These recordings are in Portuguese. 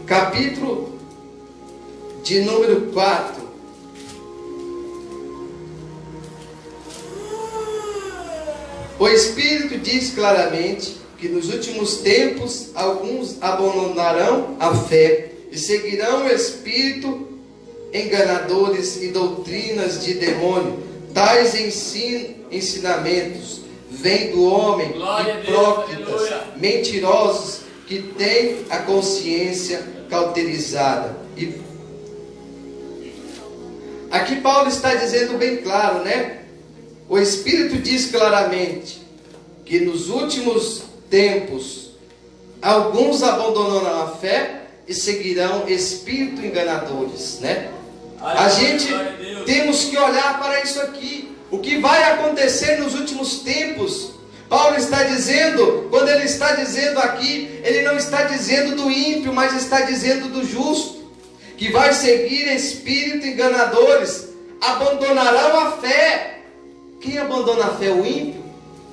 capítulo de número 4. O Espírito diz claramente que nos últimos tempos alguns abandonarão a fé e seguirão o espírito enganadores e doutrinas de demônio. Tais ensinamentos vêm do homem, hipócritas, mentirosos, que têm a consciência cauterizada. E aqui Paulo está dizendo bem claro, né? O Espírito diz claramente que nos últimos tempos alguns abandonarão a fé e seguirão espíritos enganadores, né? A gente temos que olhar para isso aqui. O que vai acontecer nos últimos tempos? Paulo está dizendo, quando ele está dizendo aqui, ele não está dizendo do ímpio, mas está dizendo do justo, que vai seguir espíritos enganadores, abandonarão a fé. Quem abandona a fé? O ímpio?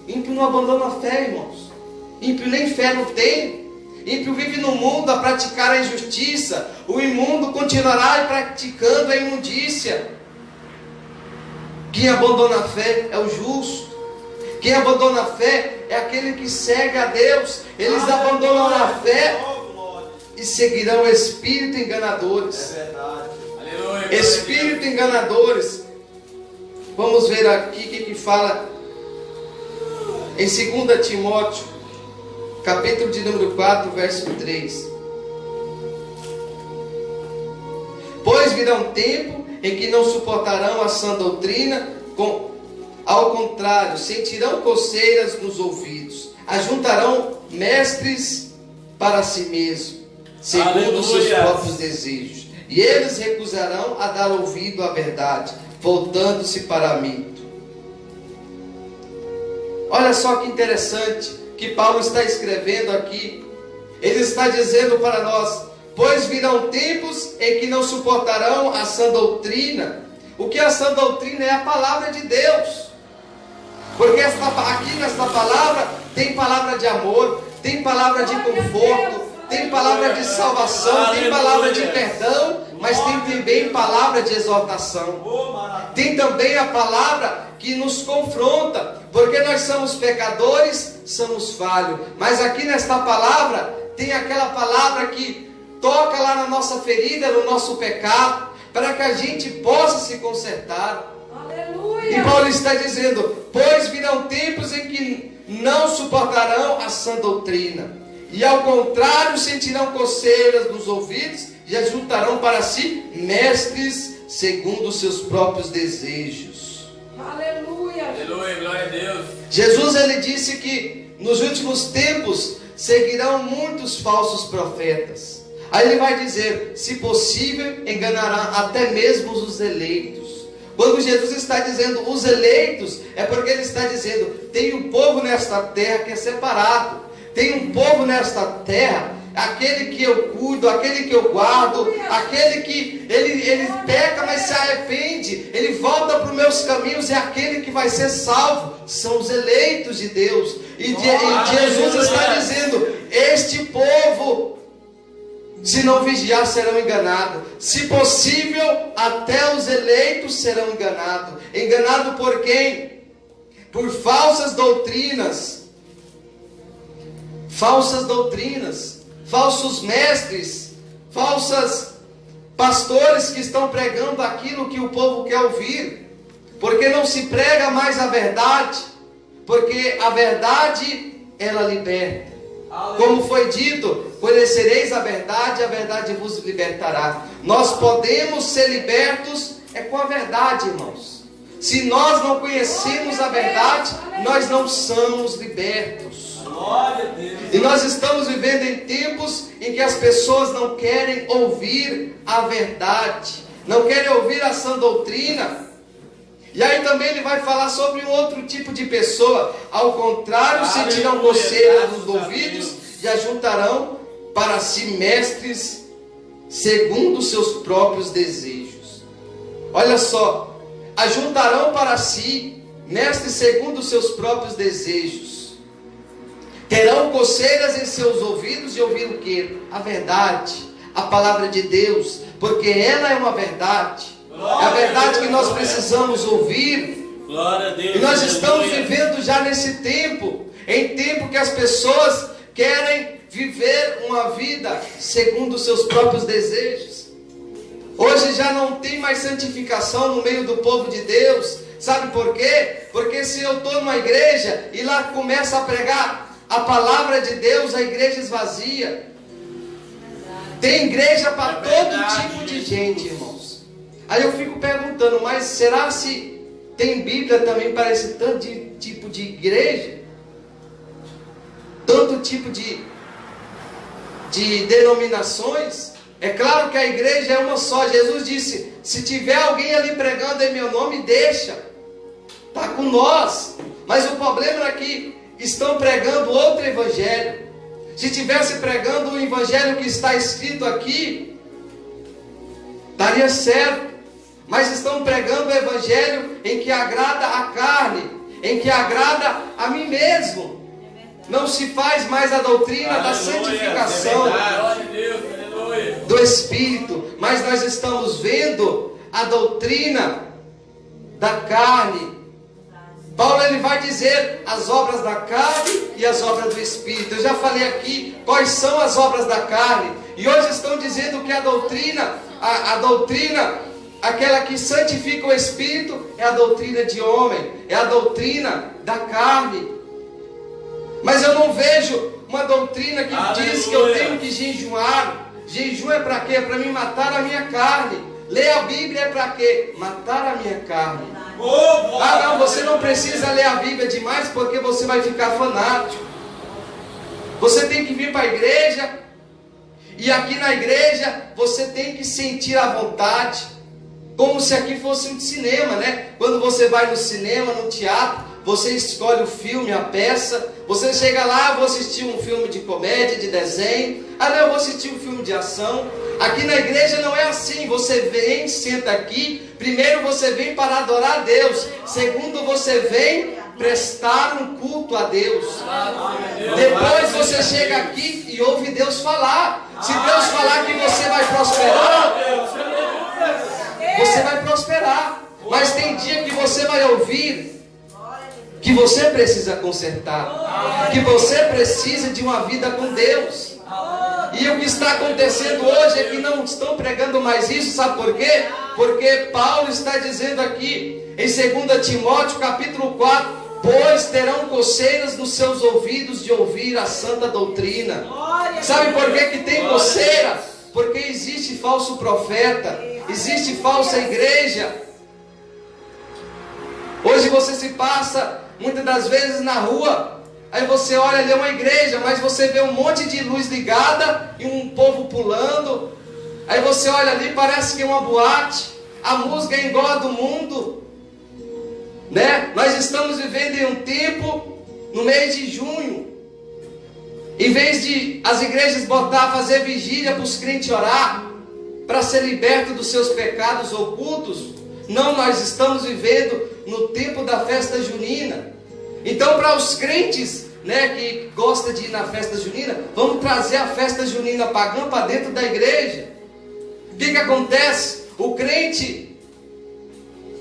Ímpio não abandona a fé, irmãos. Ímpio nem fé não tem. Ímpio vive no mundo a praticar a injustiça. O imundo continuará praticando a imundícia. Quem abandona a fé é o justo. Quem abandona a fé é aquele que segue a Deus. Eles abandonam a fé e seguirão espíritos enganadores. É verdade. Espíritos enganadores. Vamos ver aqui o que fala em 2 Timóteo, capítulo de número 4, verso 3. Pois virá um tempo em que não suportarão a sã doutrina, ao contrário, sentirão coceiras nos ouvidos, ajuntarão mestres para si mesmos, segundo os seus próprios desejos, e eles recusarão a dar ouvido à verdade, voltando-se para mito. Olha só que interessante que Paulo está escrevendo aqui. Ele está dizendo para nós: pois virão tempos em que não suportarão a sã doutrina. O que é a sã doutrina? É a palavra de Deus. Porque aqui nesta palavra tem palavra de amor, tem palavra de conforto, tem palavra de salvação, tem palavra de perdão, mas tem também palavra de exortação. Tem também a palavra que nos confronta, porque nós somos pecadores, somos falhos. Mas aqui nesta palavra tem aquela palavra que toca lá na nossa ferida, no nosso pecado, para que a gente possa se consertar. Aleluia. E Paulo está dizendo: pois virão tempos em que não suportarão a sã doutrina, e ao contrário sentirão coceiras nos ouvidos, e ajuntarão para si mestres segundo os seus próprios desejos. Aleluia. Aleluia, glória a Deus. Jesus, ele disse que nos últimos tempos seguirão muitos falsos profetas. Aí ele vai dizer: se possível, enganará até mesmo os eleitos. Quando Jesus está dizendo os eleitos, é porque ele está dizendo: tem um povo nesta terra que é separado. Tem um povo nesta terra, aquele que eu cuido, aquele que eu guardo, aquele que ele peca, mas se arrepende, ele volta para os meus caminhos, é aquele que vai ser salvo. São os eleitos de Deus. E Jesus está dizendo: este povo, se não vigiar, serão enganados. Se possível, até os eleitos serão enganados. Enganado por quem? Por falsas doutrinas. Falsas doutrinas, falsos mestres, falsos pastores que estão pregando aquilo que o povo quer ouvir, porque não se prega mais a verdade, porque a verdade, ela liberta. Como foi dito: conhecereis a verdade vos libertará. Nós podemos ser libertos com a verdade, irmãos. Se nós não conhecemos a verdade, nós não somos libertos. E nós estamos vivendo em tempos em que as pessoas não querem ouvir a verdade, não querem ouvir a sã doutrina. E aí também ele vai falar sobre um outro tipo de pessoa: ao contrário, sentirão coceiras nos ouvidos e ajuntarão para si mestres segundo os seus próprios desejos. Olha só, ajuntarão para si mestres segundo os seus próprios desejos. Terão coceiras em seus ouvidos e ouvir o quê? A verdade. a palavra de Deus, porque ela é uma verdade. É a verdade que nós precisamos ouvir. Glória a Deus. E nós estamos vivendo já nesse tempo, em tempo que as pessoas querem viver uma vida segundo os seus próprios desejos. Hoje já não tem mais santificação no meio do povo de Deus. Sabe por quê? Porque se eu estou numa igreja e lá começa a pregar a palavra de Deus, a igreja esvazia. Tem igreja para todo tipo de gente, irmãos. Aí eu fico perguntando, mas será se tem Bíblia também para esse tanto de tipo de igreja? Tanto tipo de denominações? É claro que a igreja é uma só. Jesus disse, se tiver alguém ali pregando em meu nome, deixa. Está com nós. Mas o problema é que estão pregando outro evangelho. Se tivesse pregando o evangelho que está escrito aqui, daria certo. Mas estão pregando o evangelho em que agrada a carne, em que agrada a mim mesmo. Não se faz mais a doutrina da santificação do Espírito, mas nós estamos vendo a doutrina da carne. Paulo ele vai dizer as obras da carne e as obras do Espírito. Eu já falei aqui quais são as obras da carne. E hoje estão dizendo que a doutrina, aquela que santifica o Espírito, é a doutrina de homem, é a doutrina da carne. Mas eu não vejo uma doutrina que diz que eu tenho que jejuar. Jejum é para quê? É para mim matar a minha carne. Ler a Bíblia é para quê? Matar a minha carne. Ah não, você não precisa ler a Bíblia demais porque você vai ficar fanático. Você tem que vir para a igreja. E aqui na igreja você tem que sentir a vontade. Como se aqui fosse um cinema, né? Quando você vai no cinema, no teatro, você escolhe o filme, a peça. Você chega lá, vou assistir um filme de comédia, de desenho. Ah não, eu vou assistir um filme de ação. Aqui na igreja não é assim. Você vem, senta aqui. Primeiro você vem para adorar a Deus. Segundo você vem prestar um culto a Deus. Depois você chega aqui e ouve Deus falar. Se Deus falar que você vai prosperar, você vai prosperar. Mas tem dia que você vai ouvir que você precisa consertar, que você precisa de uma vida com Deus. E o que está acontecendo hoje é que não estão pregando mais isso. Sabe por quê? Porque Paulo está dizendo aqui em 2 Timóteo capítulo 4, pois terão coceiras nos seus ouvidos de ouvir a santa doutrina. Sabe por que tem coceira? Porque existe falso profeta, existe falsa igreja. Hoje você se passa muitas das vezes na rua, aí você olha ali, é uma igreja, mas você vê um monte de luz ligada e um povo pulando. Aí você olha ali, parece que é uma boate, a música é igual a do mundo, né? Nós estamos vivendo em um tempo, no mês de junho, em vez de as igrejas fazer vigília para os crentes orar, para ser liberto dos seus pecados ocultos, não, nós estamos vivendo no tempo da festa junina. Então, para os crentes, né, que gostam de ir na festa junina, vamos trazer a festa junina pagã para dentro da igreja. O que acontece? O crente,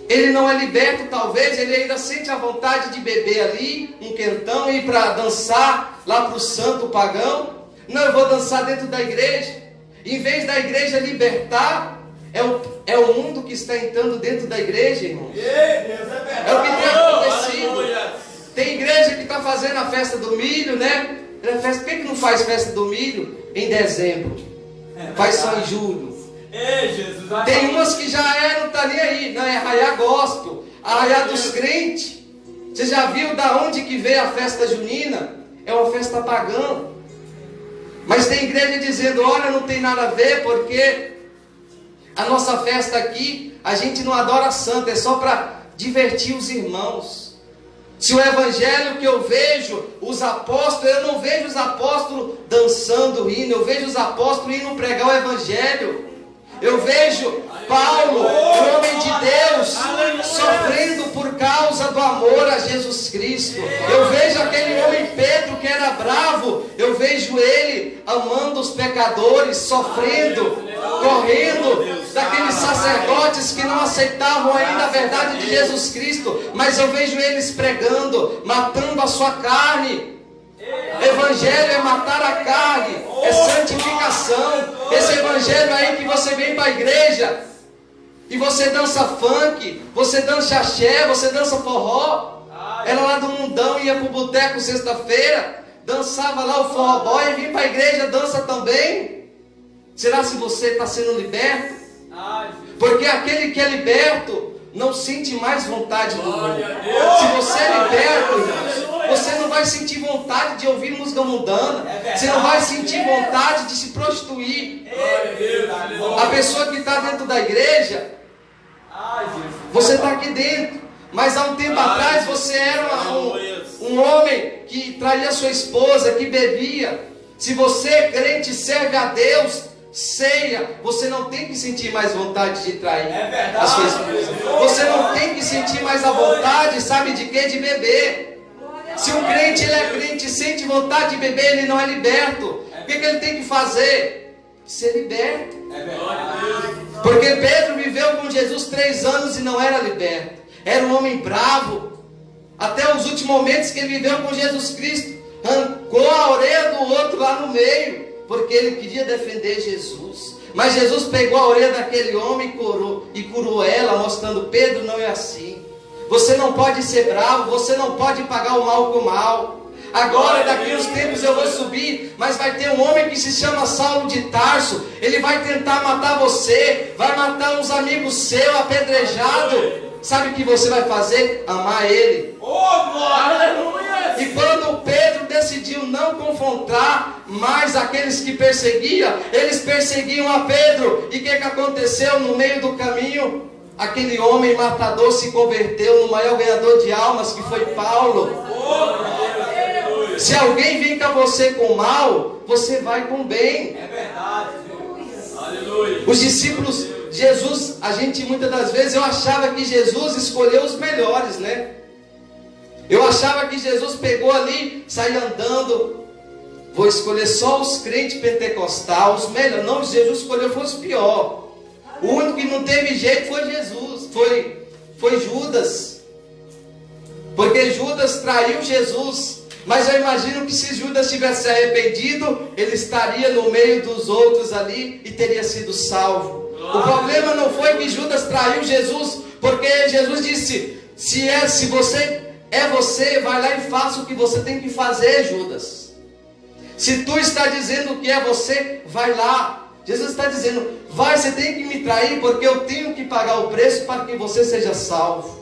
ele não é liberto, talvez, ele ainda sente a vontade de beber ali, um quentão, e ir para dançar lá para o santo pagão. Não, eu vou dançar dentro da igreja. Em vez da igreja libertar, é o mundo que está entrando dentro da igreja, irmãos. É o que tem acontecido. Tem igreja que está fazendo a festa do milho, né? Por que não faz festa do milho em dezembro? Faz só em julho. Tem umas que já não está nem aí, não é arraiá gospel, arraiá dos crentes. Você já viu da onde que veio a festa junina? É uma festa pagã. Mas tem igreja dizendo, olha, não tem nada a ver, porque a nossa festa aqui, a gente não adora santo, é só para divertir os irmãos. Se o evangelho que eu vejo, os apóstolos, eu não vejo os apóstolos dançando, rindo, eu vejo os apóstolos indo pregar o evangelho. Eu vejo Paulo, um homem de Deus, sofrendo por causa do amor a Jesus Cristo. Eu vejo aquele homem Pedro que era bravo, eu vejo ele amando os pecadores, sofrendo, correndo daqueles sacerdotes que não aceitavam ainda a verdade de Jesus Cristo, mas eu vejo eles pregando, matando a sua carne. Evangelho é matar a carne, é santificação. Esse evangelho aí que você vem para a igreja e você dança funk, você dança axé, você dança forró. Era lá do mundão, ia para o boteco sexta-feira, dançava lá o forró boy e vinha para a igreja, dança também. Será se você está sendo liberto? Porque aquele que é liberto não sente mais vontade do mundo. Se você é liberto, irmãos, você não vai sentir vontade de ouvir música mundana. Você não vai sentir vontade de se prostituir. A pessoa que está dentro da igreja, você está aqui dentro. Mas há um tempo atrás você era um homem que traía sua esposa, que bebia. Se você, crente, serve a Deus, ceia, você não tem que sentir mais vontade de trair a sua esposa. Você não tem que sentir mais a vontade, sabe de quê? De beber. Se um crente, ele é crente e sente vontade de beber, ele não é liberto. O que ele tem que fazer? Ser liberto. Porque Pedro viveu com Jesus 3 anos e não era liberto. Era um homem bravo. Até os últimos momentos que ele viveu com Jesus Cristo, arrancou a orelha do outro lá no meio, porque ele queria defender Jesus. Mas Jesus pegou a orelha daquele homem e curou ela, mostrando: Pedro, não é assim. Você não pode ser bravo, você não pode pagar o mal com o mal. Agora, daqui uns tempos eu vou subir, mas vai ter um homem que se chama Saulo de Tarso. Ele vai tentar matar você, vai matar uns amigos seus, apedrejado. Sabe o que você vai fazer? Amar ele. E quando Pedro decidiu não confrontar mais aqueles que perseguiam, eles perseguiam a Pedro. E o que aconteceu no meio do caminho? Aquele homem matador se converteu no maior ganhador de almas, que foi Paulo. Se alguém vem com você com mal, você vai com bem. É verdade. Os discípulos de Jesus, a gente muitas das vezes, eu achava que Jesus escolheu os melhores, né? Eu achava que Jesus pegou ali, saiu andando, vou escolher só os crentes pentecostais, os melhores. Não, Jesus escolheu foi os piores. O único que não teve jeito foi Jesus, foi Judas. Porque Judas traiu Jesus. Mas eu imagino que se Judas tivesse se arrependido, ele estaria no meio dos outros ali e teria sido salvo. O problema não foi que Judas traiu Jesus, porque Jesus disse: se você é você, vai lá e faça o que você tem que fazer, Judas. Se tu está dizendo que é você, vai lá. Jesus está dizendo: vai, você tem que me trair, porque eu tenho que pagar o preço para que você seja salvo.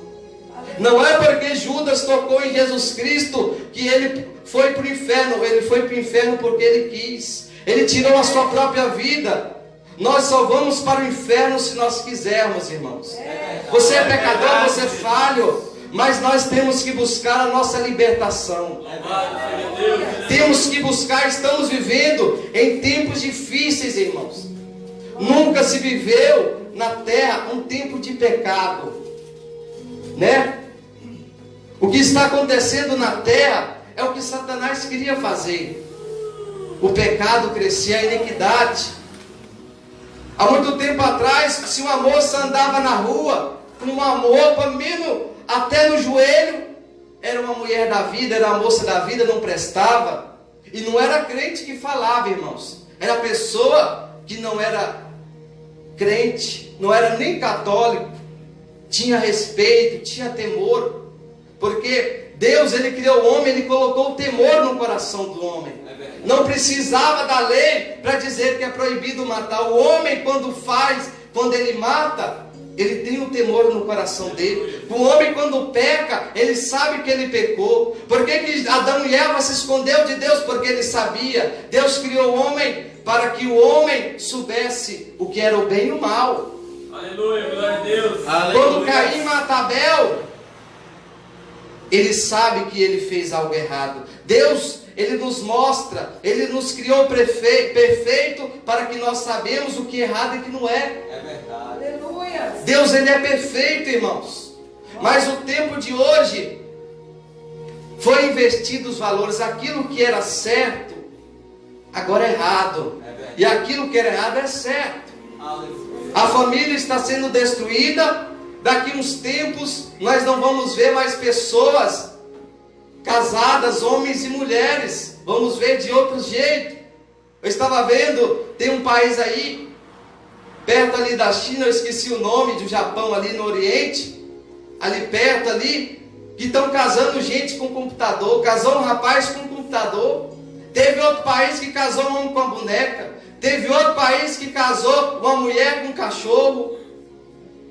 Não é porque Judas tocou em Jesus Cristo que ele foi para o inferno. Ele foi para o inferno porque ele quis. Ele tirou a sua própria vida. Nós só vamos para o inferno se nós quisermos, irmãos. Você é pecador, você é falho, mas nós temos que buscar a nossa libertação. Temos que buscar, estamos vivendo em tempos difíceis, irmãos. Nunca se viveu na terra um tempo de pecado, né? O que está acontecendo na terra é o que Satanás queria fazer. O pecado crescia, a iniquidade. Há muito tempo atrás, se uma moça andava na rua com uma roupa mesmo até no joelho, era uma mulher da vida, era uma moça da vida, não prestava. E não era crente que falava, irmãos. Era pessoa que não era crente, não era nem católico. Tinha respeito, tinha temor. Porque Deus, ele criou o homem, ele colocou o temor no coração do homem. Não precisava da lei para dizer que é proibido matar. O homem, quando ele mata, ele tem um temor no coração dele. O homem, quando peca, ele sabe que ele pecou. Por que Adão e Eva se escondeu de Deus? Porque ele sabia. Deus criou o homem para que o homem soubesse o que era o bem e o mal. Aleluia, glória a Deus. Quando Caim mata Abel, ele sabe que ele fez algo errado. Deus, Ele nos mostra, Ele nos criou perfeito para que nós sabemos o que é errado e o que não é. É verdade. Aleluia. Deus, Ele é perfeito, irmãos. Mas o tempo de hoje foi investido os valores. Aquilo que era certo, agora é errado. E aquilo que era errado é certo. A família está sendo destruída. Daqui uns tempos nós não vamos ver mais pessoas casadas, homens e mulheres. Vamos ver de outro jeito. Eu estava vendo, tem um país aí, perto ali da China, eu esqueci o nome, do Japão ali no Oriente, ali perto ali, que estão casando gente com computador. Casou um rapaz com computador. Teve outro país que casou um homem com uma boneca. Teve outro país que casou uma mulher com um cachorro.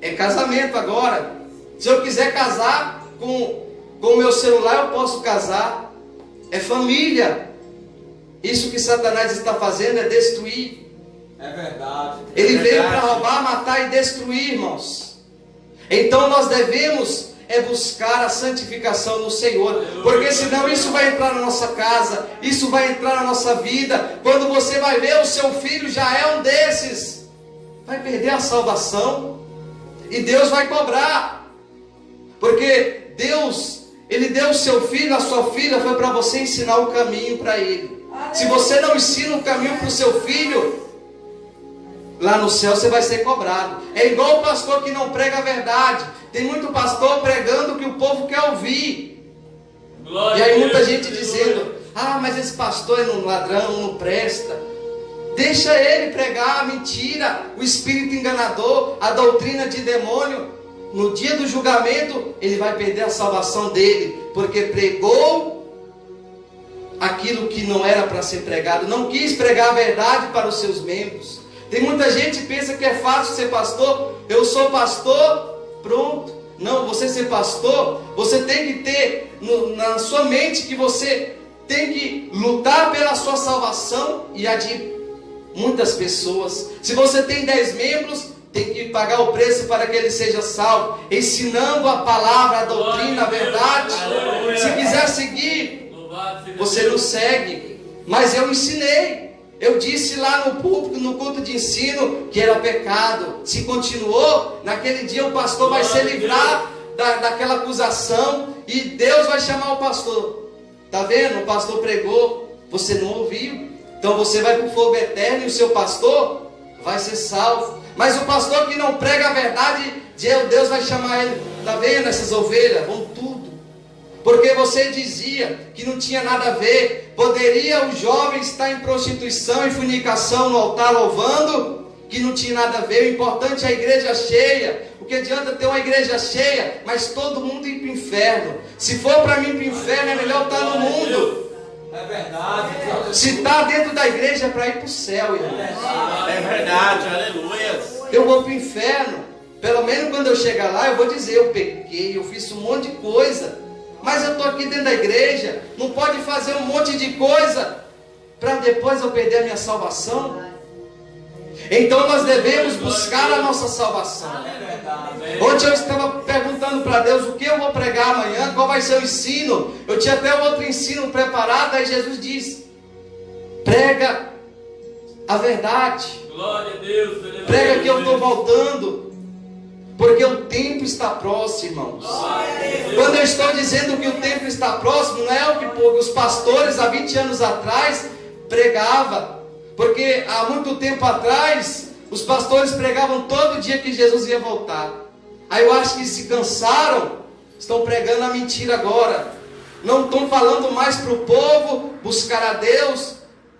É casamento agora. Se eu quiser casar com o meu celular, eu posso casar. É família. Isso que Satanás está fazendo é destruir. É verdade. Ele veio para roubar, matar e destruir, irmãos. Então nós devemos buscar a santificação no Senhor, porque senão isso vai entrar na nossa casa, isso vai entrar na nossa vida. Quando você vai ver, o seu filho já é um desses, vai perder a salvação, e Deus vai cobrar, porque Deus, Ele deu o seu filho, a sua filha, foi para você ensinar o caminho para ele. Se você não ensina o caminho para o seu filho, lá no céu você vai ser cobrado. É igual o pastor que não prega a verdade. Tem muito pastor pregando o que o povo quer ouvir. Glória e aí muita Deus, gente dizendo: ah, mas esse pastor é um ladrão, não presta. Deixa ele pregar a mentira, o espírito enganador, a doutrina de demônio. No dia do julgamento ele vai perder a salvação dele, porque pregou aquilo que não era para ser pregado. Não quis pregar a verdade para os seus membros. Tem muita gente que pensa que é fácil ser pastor. Eu sou pastor, pronto. Não, você ser pastor, você tem que ter na sua mente que você tem que lutar pela sua salvação e a de muitas pessoas. Se você tem 10 membros, tem que pagar o preço para que ele seja salvo, ensinando a palavra, a doutrina, a verdade. Se quiser seguir, você não segue. Mas eu ensinei. Eu disse lá no púlpito, no culto de ensino, que era pecado. Se continuou, naquele dia o pastor vai se livrar daquela acusação, e Deus vai chamar o pastor. Está vendo? O pastor pregou, você não ouviu. Então você vai para o fogo eterno e o seu pastor vai ser salvo. Mas o pastor que não prega a verdade, Deus vai chamar ele. Está vendo essas ovelhas? Vão tudo. Porque você dizia que não tinha nada a ver. Poderia o jovem estar em prostituição e fornicação no altar louvando, que não tinha nada a ver. O importante é a igreja cheia. O que adianta ter uma igreja cheia, mas todo mundo ir para o inferno? Se for para mim para o inferno, é melhor estar no mundo. É verdade. Se está dentro da igreja, é para ir para o céu, irmão. É verdade, aleluia. Eu vou para o inferno. Pelo menos quando eu chegar lá, eu vou dizer: eu pequei, eu fiz um monte de coisa. Mas eu estou aqui dentro da igreja. Não pode fazer um monte de coisa para depois eu perder a minha salvação. Então nós devemos buscar a nossa salvação. Ontem eu estava perguntando para Deus o que eu vou pregar amanhã, qual vai ser o ensino. Eu tinha até outro ensino preparado. Aí Jesus diz: prega a verdade. Glória a Deus. Prega que eu estou voltando. Porque o tempo está próximo, irmãos. Quando eu estou dizendo que o tempo está próximo, não é o que os pastores há 20 anos atrás pregavam. Porque há muito tempo atrás, os pastores pregavam todo dia que Jesus ia voltar. Aí eu acho que se cansaram, estão pregando a mentira agora. Não estão falando mais para o povo buscar a Deus,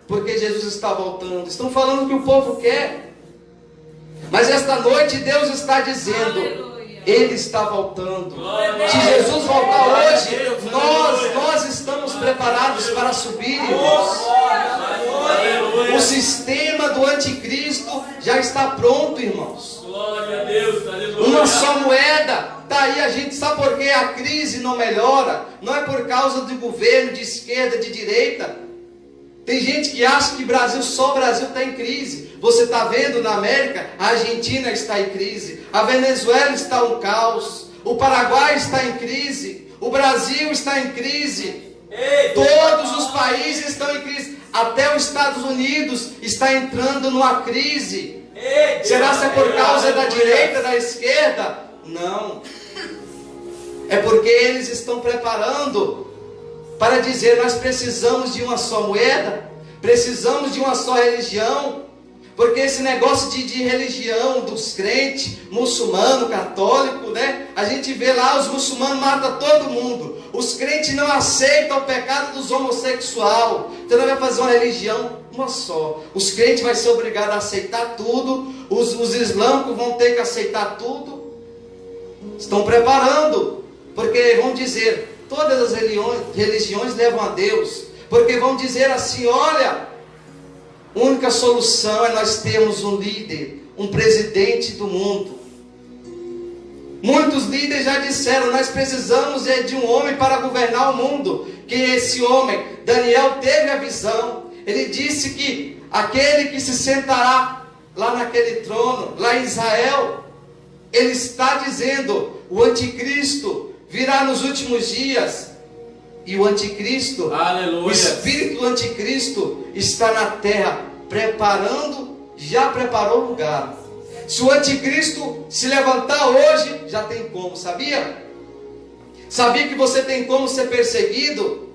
porque Jesus está voltando. Estão falando o que o povo quer. Mas esta noite Deus está dizendo: Ele está voltando. Se Jesus voltar hoje, nós estamos preparados para subir, irmãos. O sistema do anticristo já está pronto, irmãos. Glória a Deus, aleluia. Uma só moeda. Está aí, a gente sabe por que a crise não melhora. Não é por causa do governo de esquerda, de direita. Tem gente que acha que só o Brasil está em crise. Você está vendo na América, a Argentina está em crise, a Venezuela está um caos, o Paraguai está em crise, o Brasil está em crise. Todos os países estão em crise. Até os Estados Unidos está entrando numa crise. Será que é por causa da direita, da esquerda? Não. É porque eles estão preparando para dizer: nós precisamos de uma só moeda, precisamos de uma só religião. Porque esse negócio de religião dos crentes, muçulmano, católico, né? A gente vê lá, os muçulmanos matam todo mundo. Os crentes não aceitam o pecado dos homossexuais. Então nós vamos fazer uma religião uma só. Os crentes vão ser obrigados a aceitar tudo. Os islâmicos vão ter que aceitar tudo. Estão preparando. Porque vão dizer, todas as religiões levam a Deus. Porque vão dizer assim: olha, a única solução é nós termos um líder, um presidente do mundo. Muitos líderes já disseram: nós precisamos de um homem para governar o mundo. Que esse homem, Daniel, teve a visão. Ele disse que aquele que se sentará lá naquele trono, lá em Israel, ele está dizendo: o anticristo virá nos últimos dias. E o anticristo, aleluia, o espírito do anticristo está na terra, preparando, já preparou o lugar. Se o anticristo se levantar hoje, já tem como, sabia? Sabia que você tem como ser perseguido?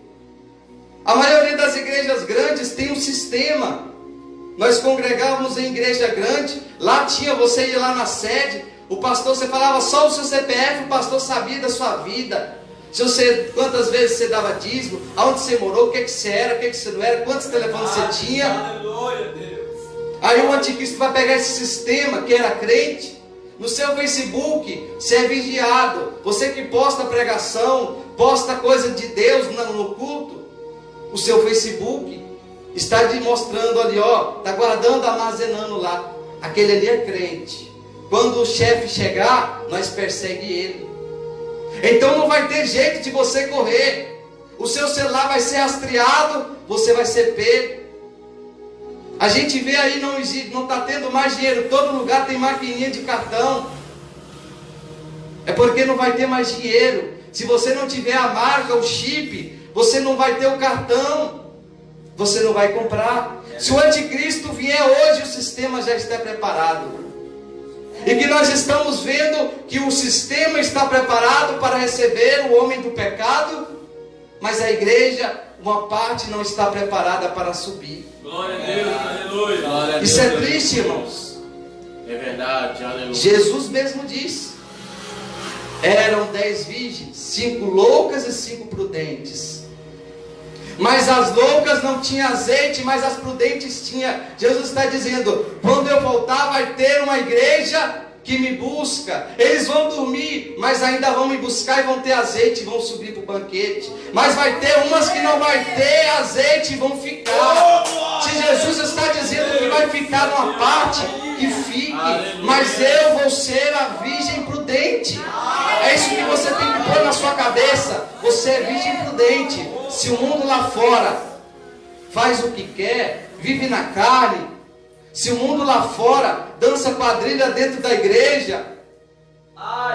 A maioria das igrejas grandes tem um sistema. Nós congregávamos em igreja grande, lá tinha, você ia lá na sede, o pastor, você falava só o seu CPF, o pastor sabia da sua vida. Se você, quantas vezes você dava dízimo, aonde você morou, o que você era, o que você não era, quantos telefones você tinha. Aleluia, Deus. Aí o anticristo vai pegar esse sistema que era crente. No seu Facebook, você é vigiado. Você que posta pregação, posta coisa de Deus no culto, o seu Facebook está te mostrando ali, ó, está guardando, armazenando lá. Aquele ali é crente. Quando o chefe chegar, nós perseguimos ele. Então não vai ter jeito de você correr. O seu celular vai ser rastreado, você vai ser pego. A gente vê aí, não está tendo mais dinheiro. Todo lugar tem maquininha de cartão. É porque não vai ter mais dinheiro. Se você não tiver a marca, o chip, você não vai ter o cartão. Você não vai comprar. Se o anticristo vier hoje, o sistema já está preparado. E que nós estamos vendo que o sistema está preparado para receber o homem do pecado, mas a igreja, uma parte, não está preparada para subir. Glória a Deus, aleluia. Glória a Deus, isso é triste, irmãos. É verdade, aleluia. Jesus mesmo disse: eram 10 virgens, 5 loucas e 5 prudentes. Mas as loucas não tinham azeite, mas as prudentes tinham. Jesus está dizendo: quando eu voltar, vai ter uma igreja que me busca. Eles vão dormir, mas ainda vão me buscar e vão ter azeite e vão subir para o banquete. Mas vai ter umas que não vai ter azeite e vão ficar. Se Jesus está dizendo que vai ficar numa parte, que fique. Mas eu vou ser a virgem prudente. É isso que você tem que pôr na sua cabeça. Você é virgem prudente. Se o mundo lá fora faz o que quer, vive na carne, se o mundo lá fora dança quadrilha dentro da igreja,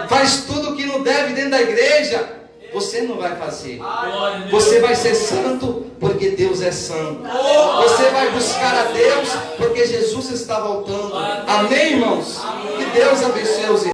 faz tudo o que não deve dentro da igreja, você não vai fazer. Você vai ser santo porque Deus é santo. Você vai buscar a Deus porque Jesus está voltando. Amém, irmãos? Que Deus abençoe os irmãos.